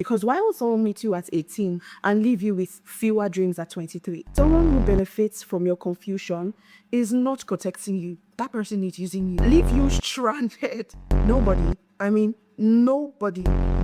Because why would someone meet you at 18 and leave you with fewer dreams at 23? Someone who benefits from your confusion is not protecting you. That person is using you. Leave you stranded. Nobody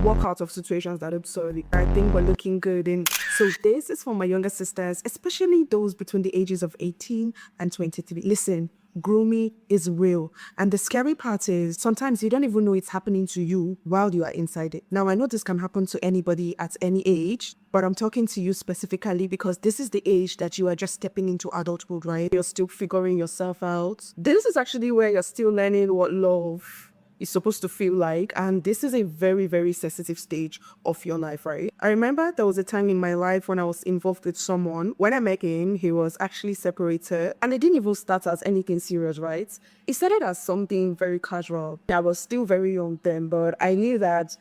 walk out of situations that absurd. I think we're looking good. And so this is for my younger sisters, especially those between the ages of 18 and 23. Listen, grooming is real. And the scary part is sometimes you don't even know it's happening to you while you are inside it. Now, I know this can happen to anybody at any age, but I'm talking to you specifically because this is the age that you are just stepping into adulthood, right? You're still figuring yourself out. This is actually where you're still learning what love is supposed to feel like, and this is a very, very sensitive stage of your life, right? I remember there was a time in my life when I was involved with someone. When I met him, he was actually separated, and it didn't even start as anything serious, right? It started as something very casual. I was still very young then, but I knew that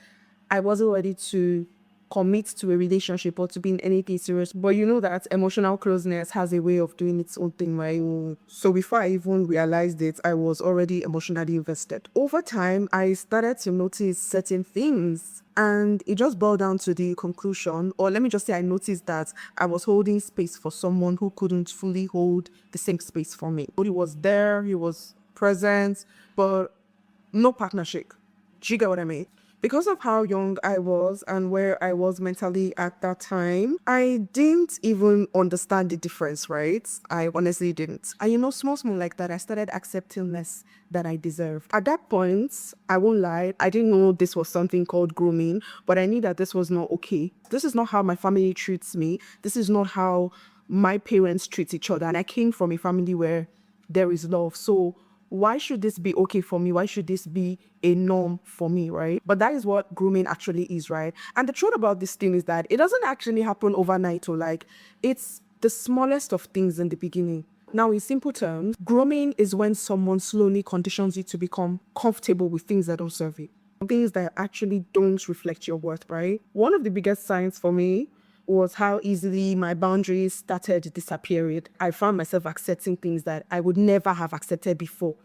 I wasn't ready to commit to a relationship or to be in anything serious. But you know that emotional closeness has a way of doing its own thing, right? So before I even realized it, I was already emotionally invested. Over time, I started to notice certain things, and it just boiled down to the conclusion, or let me just say I noticed that I was holding space for someone who couldn't fully hold the same space for me. But he was there, he was present, but no partnership. Do you get what I mean? Because of how young I was and where I was mentally at that time, I didn't even understand the difference, right? I honestly didn't. And small like that, I started accepting less than I deserved. At that point, I won't lie, I didn't know this was something called grooming, but I knew that this was not okay. This is not how my family treats me. This is not how my parents treat each other. And I came from a family where there is love. So why should this be okay for me? Why should this be a norm for me, right? But that is what grooming actually is, right? And the truth about this thing is that it doesn't actually happen overnight, or it's the smallest of things in the beginning. Now, in simple terms, grooming is when someone slowly conditions you to become comfortable with things that don't serve you, things that actually don't reflect your worth, right? One of the biggest signs for me was how easily my boundaries started disappearing. I found myself accepting things that I would never have accepted before.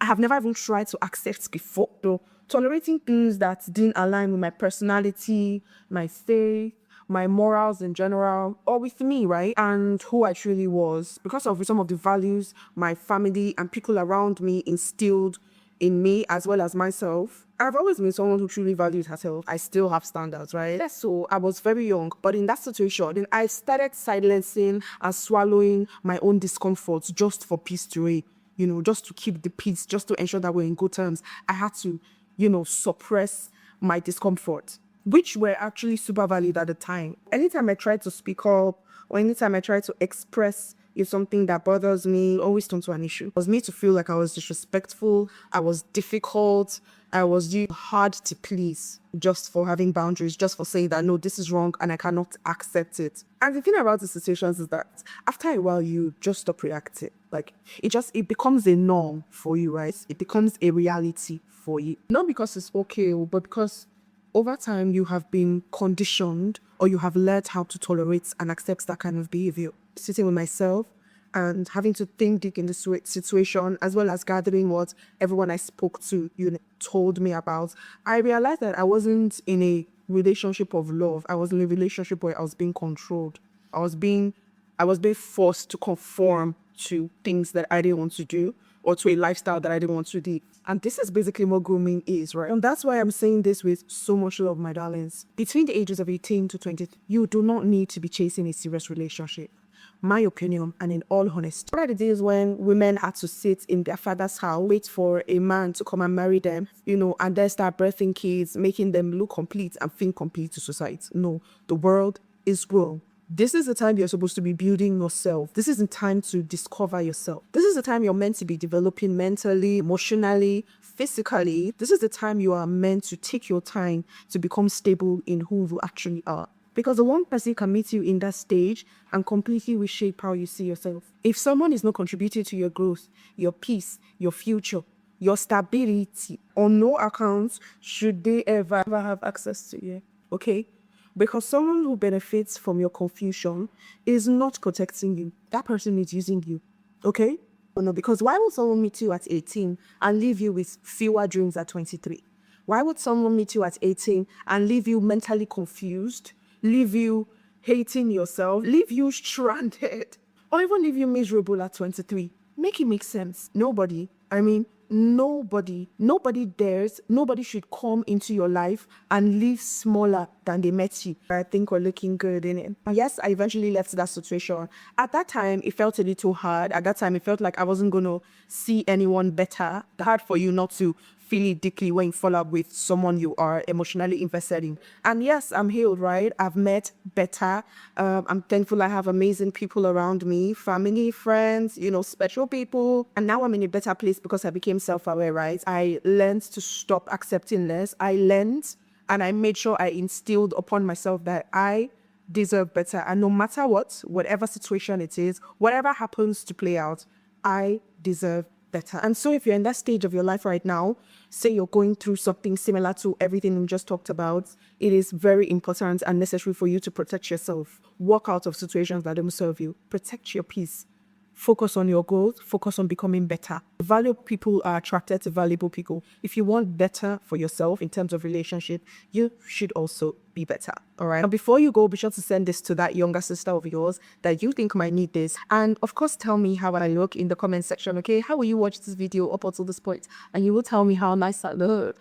I have never even tried to accept before. So tolerating things that didn't align with my personality, my faith, my morals in general, or with me, right? And who I truly was, because of some of the values my family and people around me instilled in me as well as myself. I've always been someone who truly values herself. I still have standards, right? Yes, so I was very young, but in that situation, then I started silencing and swallowing my own discomforts just for peace to reign. Just to keep the peace, just to ensure that we're in good terms. I had to, suppress my discomfort, which were actually super valid at the time. Anytime I tried to speak up, or anytime I tried to express something that bothers me, always turned to an issue. It was made to feel like I was disrespectful, I was difficult, I was hard to please just for having boundaries, just for saying that no, this is wrong and I cannot accept it. And the thing about the situations is that after a while, you just stop reacting. It becomes a norm for you, right? It becomes a reality for you. Not because it's okay, but because over time you have been conditioned, or you have learned how to tolerate and accept that kind of behavior. Sitting with myself and having to think deep in the situation, as well as gathering what everyone I spoke to told me about, I realized that I wasn't in a relationship of love. I was in a relationship where I was being controlled. I was being forced to conform to things that I didn't want to do, or to a lifestyle that I didn't want to do. And this is basically what grooming is, right? And that's why I'm saying this with so much love, my darlings. Between the ages of 18 to 20, you do not need to be chasing a serious relationship. My opinion, and in all honesty, what are the days when women had to sit in their father's house, wait for a man to come and marry them, and then start birthing kids, making them look complete and feel complete to society? No, the world is grown. This is the time you're supposed to be building yourself. This is the time to discover yourself. This is the time you're meant to be developing mentally, emotionally, physically. This is the time you are meant to take your time to become stable in who you actually are. Because the one person can meet you in that stage and completely reshape how you see yourself. If someone is not contributing to your growth, your peace, your future, your stability, on no account should they ever have access to you. Okay? Because someone who benefits from your confusion is not protecting you. That person is using you. Okay? No, because why would someone meet you at 18 and leave you with fewer dreams at 23? Why would someone meet you at 18 and leave you mentally confused, leave you hating yourself, leave you stranded, or even leave you miserable at 23? Make it make sense. Nobody, I mean, nobody dares, nobody should come into your life and leave smaller than they met you. I think we're looking good in it. Yes, I eventually left that situation. At that time, it felt a little hard. At that time, it felt like I wasn't going to see anyone better. Hard for you not to feel it deeply when you fall up with someone you are emotionally invested in. And yes, I'm healed, right? I've met better. I'm thankful I have amazing people around me, family, friends, special people. And now I'm in a better place because I became self-aware, right? I learned to stop accepting less. I learned and I made sure I instilled upon myself that I deserve better. And no matter what, whatever situation it is, whatever happens to play out, I deserve better. And so if you're in that stage of your life right now, say you're going through something similar to everything we just talked about, it is very important and necessary for you to protect yourself. Walk out of situations that don't serve you. Protect your peace. Focus on your goals. Focus on becoming better. Valuable people are attracted to valuable people. If you want better for yourself in terms of relationship, you should also be better. All right. Now, before you go, be sure to send this to that younger sister of yours that you think might need this. And of course, tell me how I look in the comment section. Okay. How will you watch this video up until this point? And you will tell me how nice I look.